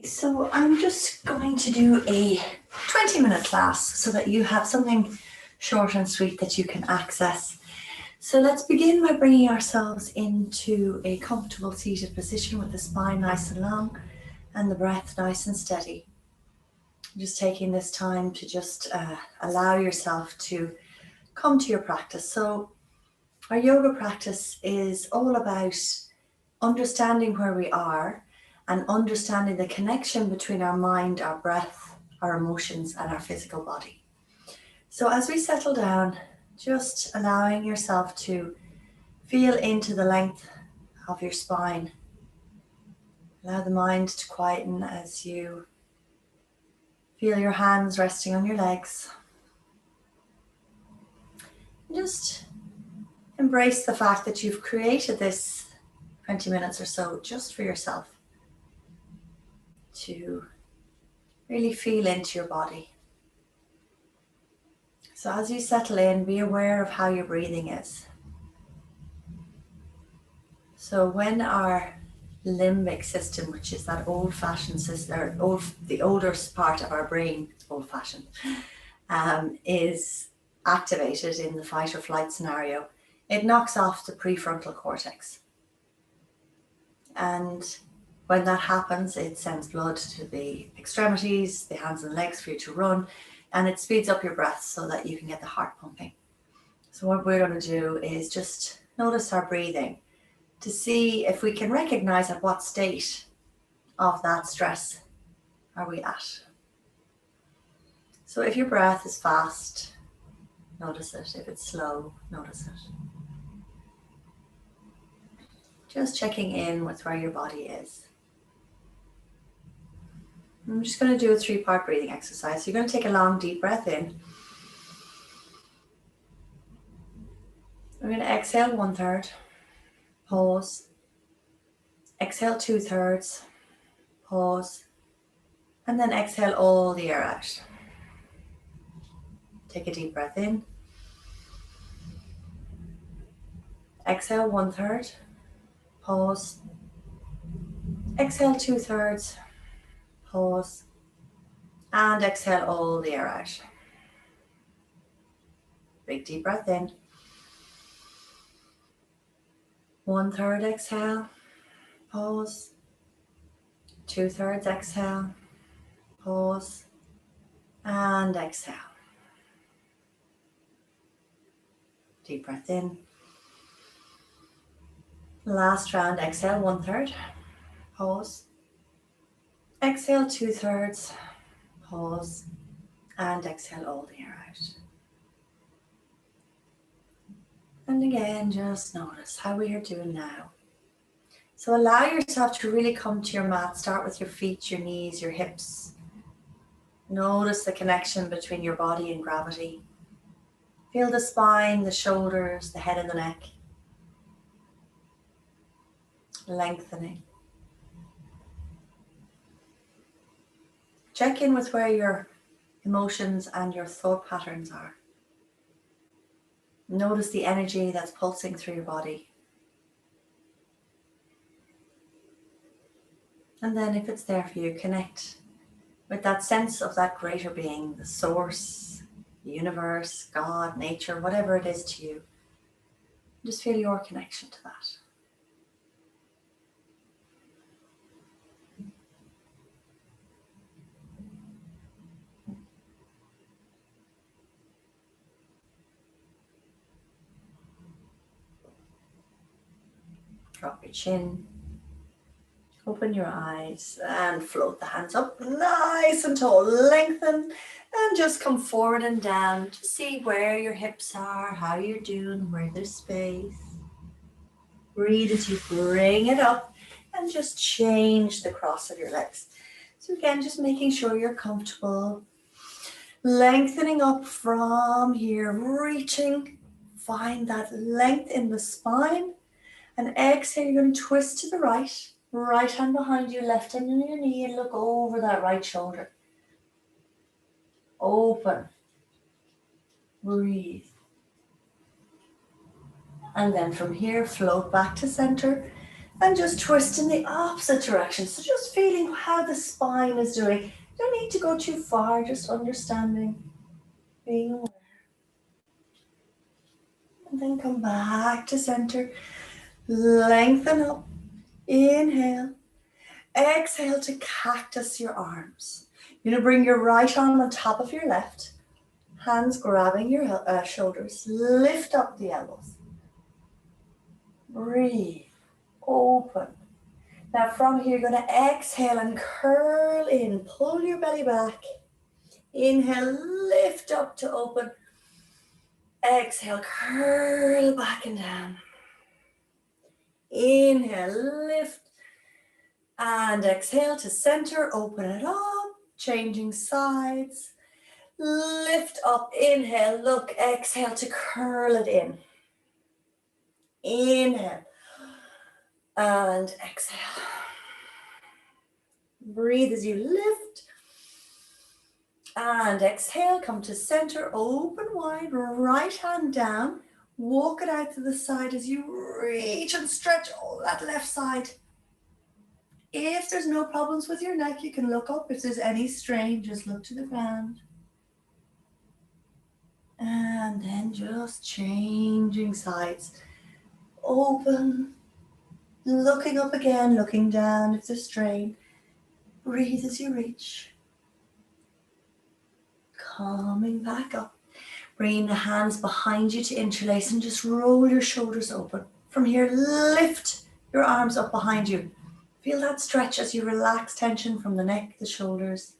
So I'm just going to do a 20-minute class so that you have something short and sweet that you can access. So let's begin by bringing ourselves into a comfortable seated position with the spine nice and long and the breath nice and steady. Just taking this time to just allow yourself to come to your practice. So our yoga practice is all about understanding where we are and understanding the connection between our mind, our breath, our emotions, and our physical body. So as we settle down, just allowing yourself to feel into the length of your spine. Allow the mind to quieten as you feel your hands resting on your legs. Just embrace the fact that you've created this 20 minutes or so just for yourself to really feel into your body. So as you settle in, be aware of how your breathing is. So when our limbic system, which is that old-fashioned system, or the older part of our brain, old-fashioned, is activated in the fight or flight scenario, it knocks off the prefrontal cortex. And when that happens, it sends blood to the extremities, the hands and legs for you to run, and it speeds up your breath so that you can get the heart pumping. So what we're going to do is just notice our breathing to see if we can recognize at what state of that stress are we at. So if your breath is fast, notice it. If it's slow, notice it. Just checking in with where your body is. I'm just going to do a 3-part breathing exercise. So you're going to take a long, deep breath in. We're going to exhale 1/3, pause. Exhale 2/3, pause. And then exhale all the air out. Take a deep breath in. Exhale 1/3, pause. Exhale 2/3, pause. And exhale all the air out. Big deep breath in. 1/3 exhale, pause. 2/3 exhale, pause. And exhale. Deep breath in. Last round, exhale 1/3, pause. Exhale 2/3, pause. And exhale all the air out. And again, just notice how we are doing now. So allow yourself to really come to your mat. Start with your feet, your knees, your hips. Notice the connection between your body and gravity. Feel the spine, the shoulders, the head and the neck. Lengthening. Check in with where your emotions and your thought patterns are. Notice the energy that's pulsing through your body. And then if it's there for you, connect with that sense of that greater being, the source, the universe, God, nature, whatever it is to you. Just feel your connection to that. Drop your chin. Open your eyes and float the hands up nice and tall. Lengthen and just come forward and down to see where your hips are, how you're doing, where there's space. Breathe as you bring it up and just change the cross of your legs. So again, just making sure you're comfortable. Lengthening up from here, reaching. Find that length in the spine. And exhale, you're going to twist to the right. Right hand behind you, left hand on your knee, and look over that right shoulder. Open. Breathe. And then from here, float back to center. And just twist in the opposite direction. So just feeling how the spine is doing. You don't need to go too far, just understanding, being aware. And then come back to center. Lengthen up. Inhale. Exhale to cactus your arms. You're going to bring your right arm on top of your left. Hands grabbing your shoulders. Lift up the elbows. Breathe. Open. Now from here, you're going to exhale and curl in. Pull your belly back. Inhale, lift up to open. Exhale, curl back and down. Inhale, lift. And exhale to center, open it up. Changing sides. Lift up, inhale, look, exhale to curl it in. Inhale. And exhale. Breathe as you lift. And exhale, come to center, open wide, right hand down. Walk it out to the side as you reach and stretch all that left side. If there's no problems with your neck, you can look up. If there's any strain, just look to the ground. And then just changing sides. Open. Looking up again, looking down if there's strain. Breathe as you reach. Coming back up. Bringing the hands behind you to interlace and just roll your shoulders open. From here, lift your arms up behind you. Feel that stretch as you relax tension from the neck, the shoulders.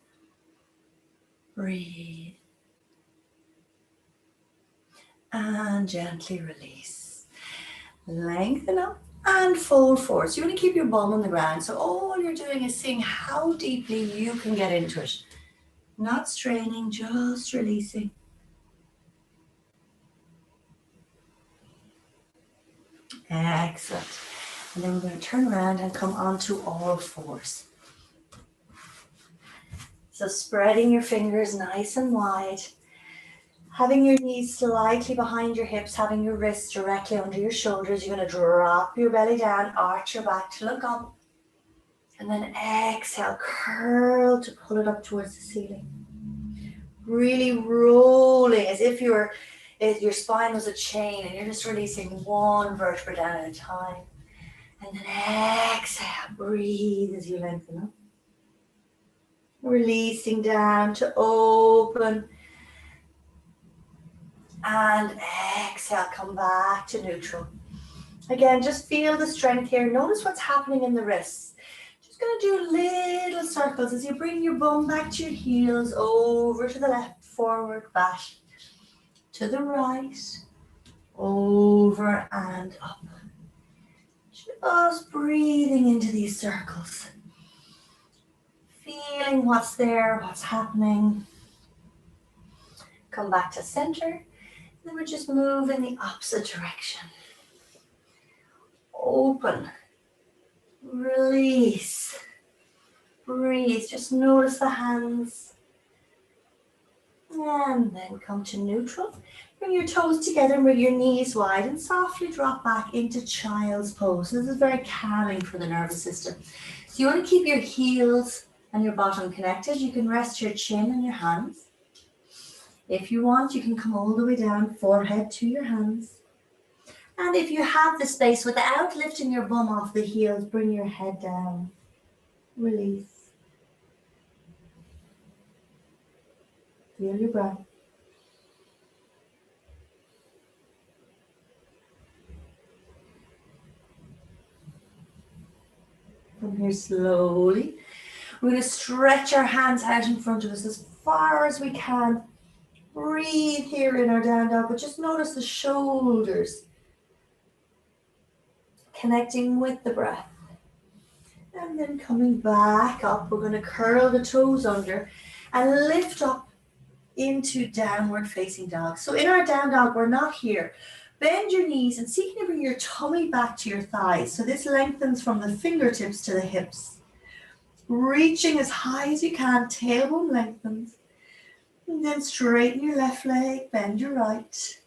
Breathe. And gently release. Lengthen up. And fold forward. So you want to keep your bum on the ground. So all you're doing is seeing how deeply you can get into it. Not straining, just releasing. Excellent. And then we're going to turn around and come onto all fours. So spreading your fingers nice and wide. Having your knees slightly behind your hips, having your wrists directly under your shoulders. You're going to drop your belly down, arch your back to look up. And then exhale, curl to pull it up towards the ceiling. Really rolling as if your spine was a chain and you're just releasing one vertebra down at a time. And then exhale, breathe as you lengthen up. Releasing down to open. And exhale, come back to neutral. Again, just feel the strength here. Notice what's happening in the wrists. Just going to do little circles as you bring your bum back to your heels, over to the left, forward, back, to the right, over and up. Just breathing into these circles. Feeling what's there, what's happening. Come back to center. Then we just move in the opposite direction. Open. Release. Breathe. Just notice the hands. And then come to neutral. Bring your toes together and bring your knees wide and softly drop back into child's pose. This is very calming for the nervous system. So you want to keep your heels and your bottom connected. You can rest your chin in your hands. If you want, you can come all the way down, forehead to your hands. And if you have the space, without lifting your bum off the heels, bring your head down. Release. Feel your breath. From here, slowly, we're going to stretch our hands out in front of us as far as we can. Breathe here in our down dog, but just notice the shoulders connecting with the breath. And then coming back up, we're going to curl the toes under and lift up into downward facing dog. So in our down dog, we're not here. Bend your knees and seek to bring your tummy back to your thighs. So this lengthens from the fingertips to the hips. Reaching as high as you can, tailbone lengthens. And then straighten your left leg, bend your right.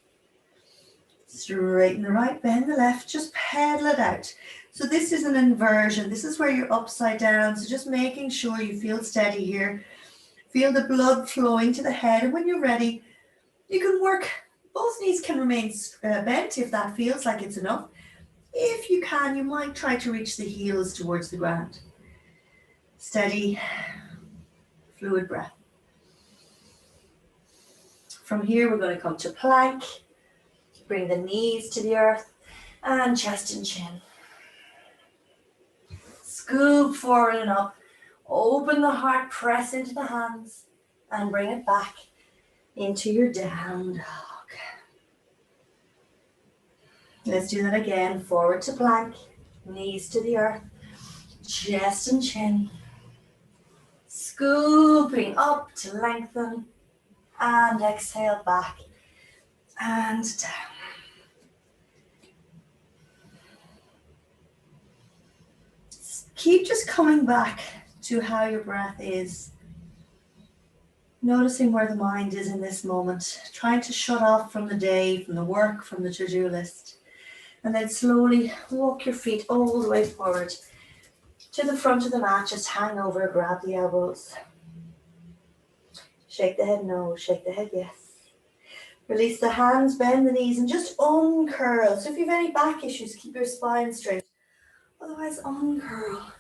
Straighten the right, bend the left, just pedal it out. So this is an inversion. This is where you're upside down. So just making sure you feel steady here. Feel the blood flowing to the head. And when you're ready, you can work, both knees can remain bent if that feels like it's enough. If you can, you might try to reach the heels towards the ground. Steady, fluid breath. From here, we're going to come to plank. Bring the knees to the earth and chest and chin. Scoop forward and up. Open the heart, press into the hands and bring it back into your down dog. Let's do that again. Forward to plank, knees to the earth, chest and chin. Scooping up to lengthen and exhale back and down. Keep just coming back to how your breath is. Noticing where the mind is in this moment. Trying to shut off from the day, from the work, from the to-do list. And then slowly walk your feet all the way forward to the front of the mat. Just hang over, grab the elbows. Shake the head no, shake the head yes. Release the hands, bend the knees and just uncurl. So if you have any back issues, keep your spine straight. Otherwise, uncurl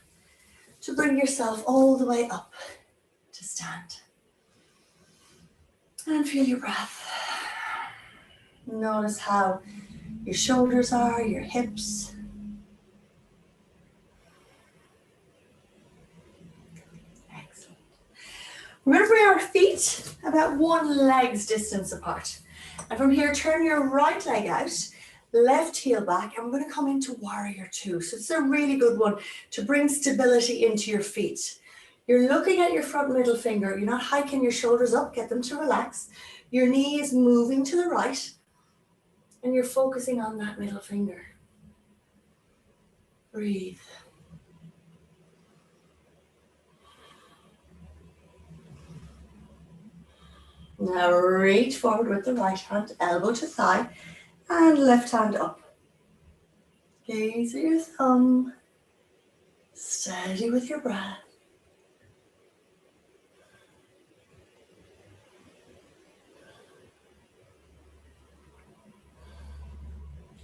to bring yourself all the way up to stand. And feel your breath. Notice how your shoulders are, your hips. Excellent. We're going to bring our feet about one leg's distance apart. And from here, turn your right leg out, left heel back, and we're going to come into warrior two. So it's a really good one to bring stability into your feet. You're looking at your front middle finger. You're not hiking your shoulders up. Get them to relax. Your knee is moving to the right, and you're focusing on that middle finger. Breathe. Now reach forward with the right hand, elbow to thigh, and left hand up. Gaze at your thumb. Steady with your breath.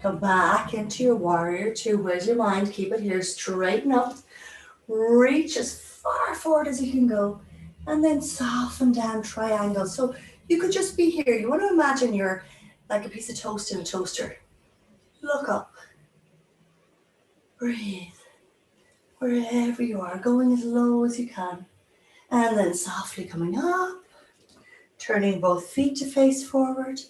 Come back into your warrior two. Where's your mind? Keep it here. Straighten up. Reach as far forward as you can go. And then soften down, triangle. So you could just be here. You want to imagine you're like a piece of toast in a toaster. Look up. Breathe. Wherever you are, going as low as you can. And then softly coming up. Turning both feet to face forward.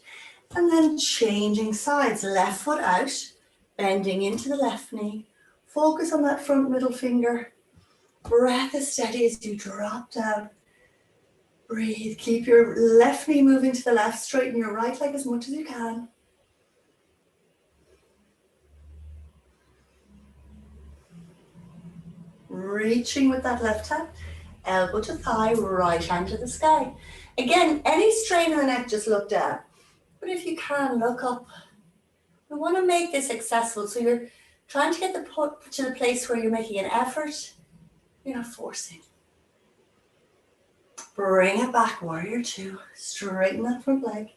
And then changing sides. Left foot out. Bending into the left knee. Focus on that front middle finger. Breath as steady as you drop down. Breathe. Keep your left knee moving to the left. Straighten your right leg as much as you can. Reaching with that left hand. Elbow to thigh, right hand to the sky. Again, any strain in the neck, just look down. But if you can, look up. We want to make this accessible. So you're trying to get to the place where you're making an effort. You're not forcing. Bring it back, warrior two. Straighten that front leg.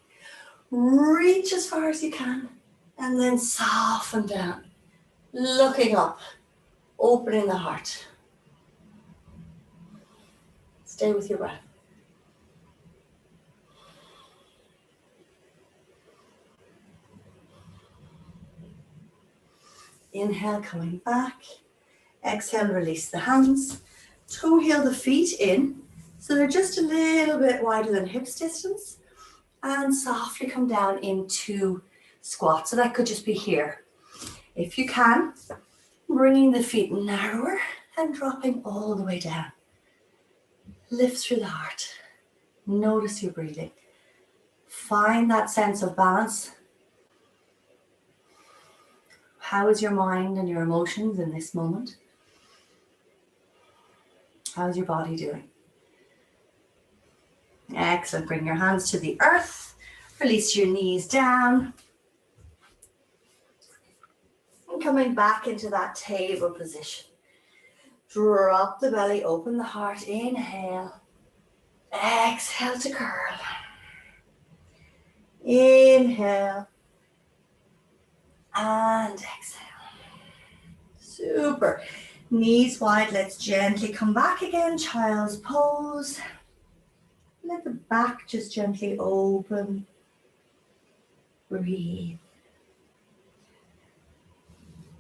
Reach as far as you can. And then soften down. Looking up. Opening the heart. Stay with your breath. Inhale, coming back. Exhale, release the hands. Toe heel the feet in. So they're just a little bit wider than hips distance. And softly come down into squat. So that could just be here. If you can, bringing the feet narrower and dropping all the way down. Lift through the heart. Notice your breathing. Find that sense of balance. How is your mind and your emotions in this moment? How's your body doing? Excellent. Bring your hands to the earth. Release your knees down. And coming back into that table position. Drop the belly, open the heart, inhale. Exhale to curl. Inhale. And exhale. Super. Knees wide, let's gently come back again, child's pose. Let the back just gently open. Breathe.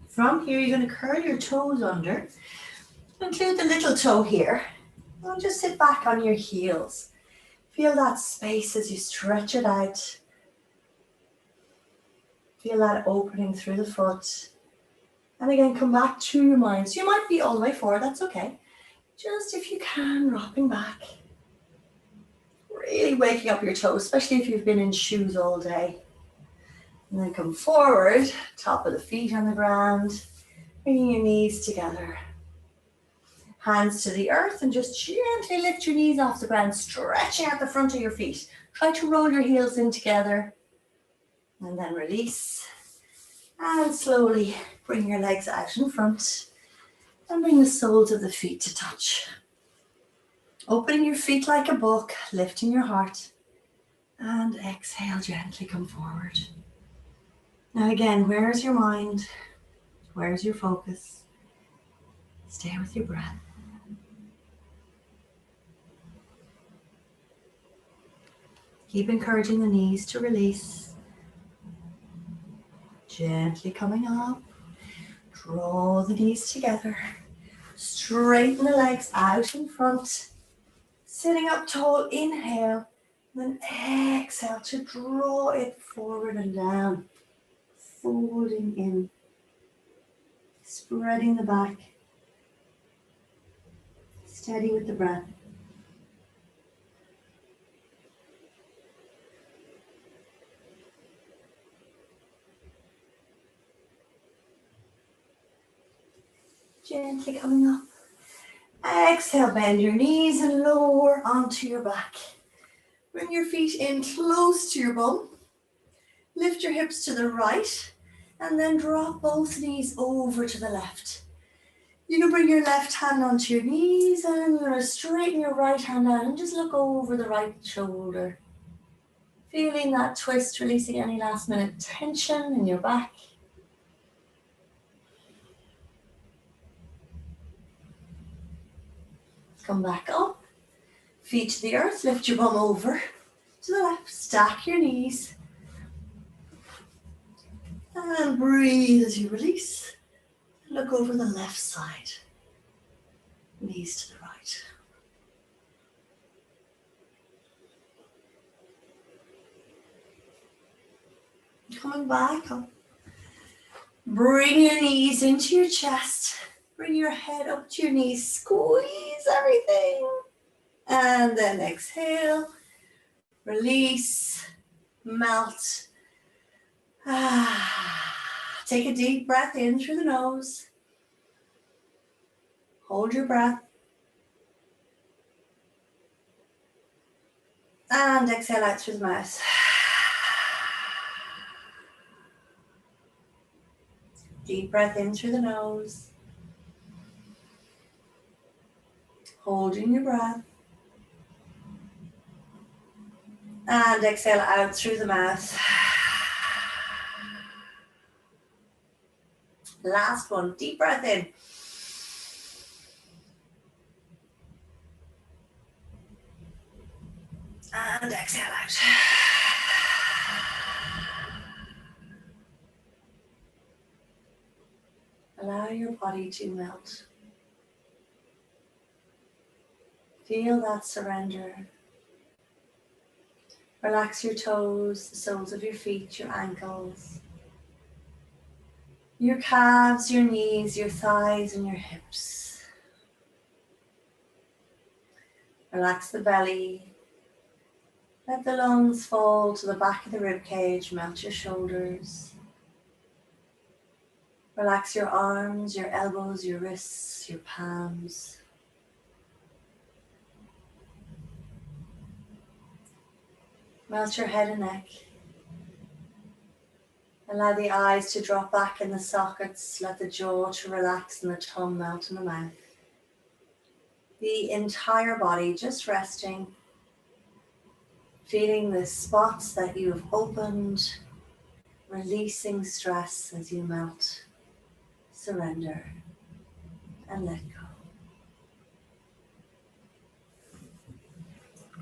From here, you're going to curl your toes under. Include the little toe here. And just sit back on your heels. Feel that space as you stretch it out. Feel that opening through the foot. And again, come back to your mind. So you might be all the way forward, that's okay. Just if you can, rocking back. Really waking up your toes, especially if you've been in shoes all day. And then come forward, top of the feet on the ground, bringing your knees together. Hands to the earth and just gently lift your knees off the ground, stretching out the front of your feet. Try to roll your heels in together and then release. And slowly bring your legs out in front and bring the soles of the feet to touch. Opening your feet like a book, lifting your heart, and exhale, gently come forward. Now again, where's your mind? Where's your focus? Stay with your breath. Keep encouraging the knees to release. Gently coming up. Draw the knees together. Straighten the legs out in front. Sitting up tall, inhale. Then exhale to draw it forward and down. Folding in. Spreading the back. Steady with the breath. Gently coming up. Exhale, bend your knees and lower onto your back. Bring your feet in close to your bum. Lift your hips to the right and then drop both knees over to the left. You can bring your left hand onto your knees and you're going to straighten your right hand out and just look over the right shoulder. Feeling that twist, releasing any last minute tension in your back. Come back up, feet to the earth, lift your bum over to the left, stack your knees. And breathe as you release. Look over the left side, knees to the right. Coming back up. Bring your knees into your chest. Bring your head up to your knees. Squeeze everything. And then exhale. Release. Melt. Take a deep breath in through the nose. Hold your breath. And exhale out through the mouth. Deep breath in through the nose. Holding your breath. And exhale out through the mouth. Last one, deep breath in. And exhale out. Allow your body to melt. Feel that surrender. Relax your toes, the soles of your feet, your ankles, your calves, your knees, your thighs, and your hips. Relax the belly. Let the lungs fall to the back of the rib cage, melt your shoulders. Relax your arms, your elbows, your wrists, your palms. Melt your head and neck. Allow the eyes to drop back in the sockets. Let the jaw to relax and the tongue melt in the mouth. The entire body just resting. Feeling the spots that you've opened. Releasing stress as you melt. Surrender and let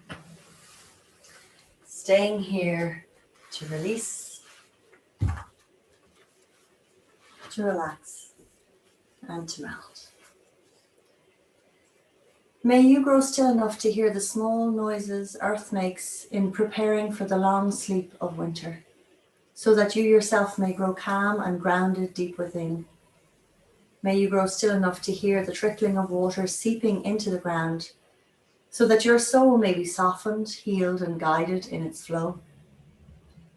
go. Staying here to release, to relax, and to melt. May you grow still enough to hear the small noises earth makes in preparing for the long sleep of winter, so that you yourself may grow calm and grounded deep within. May you grow still enough to hear the trickling of water seeping into the ground, so that your soul may be softened, healed, and guided in its flow.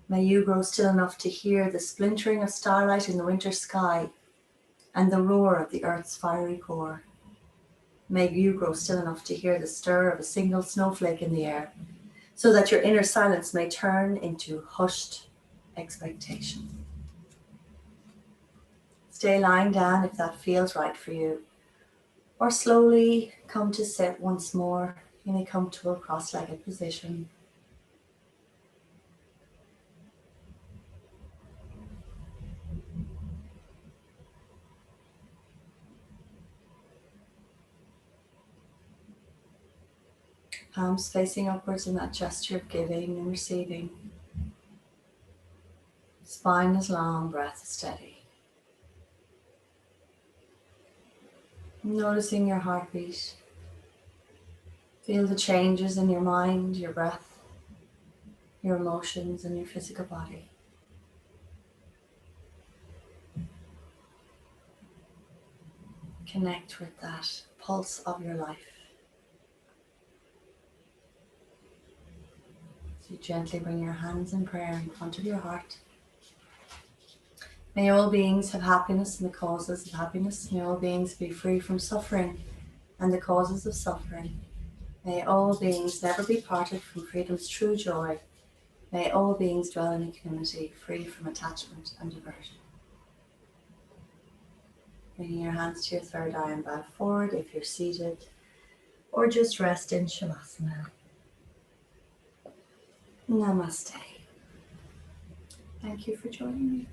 May you grow still enough to hear the splintering of starlight in the winter sky and the roar of the earth's fiery core. May you grow still enough to hear the stir of a single snowflake in the air, so that your inner silence may turn into hushed expectation. Stay lying down if that feels right for you, or slowly come to sit once more in a comfortable cross-legged position. Palms facing upwards in that gesture of giving and receiving. Spine is long, breath is steady. Noticing your heartbeat. Feel the changes in your mind, your breath, your emotions, and your physical body. Connect with that pulse of your life. So you gently bring your hands in prayer in front of your heart. May all beings have happiness and the causes of happiness. May all beings be free from suffering and the causes of suffering. May all beings never be parted from freedom's true joy. May all beings dwell in equanimity, free from attachment and aversion. Bringing your hands to your third eye and bow forward if you're seated, or just rest in Shavasana. Namaste. Thank you for joining me.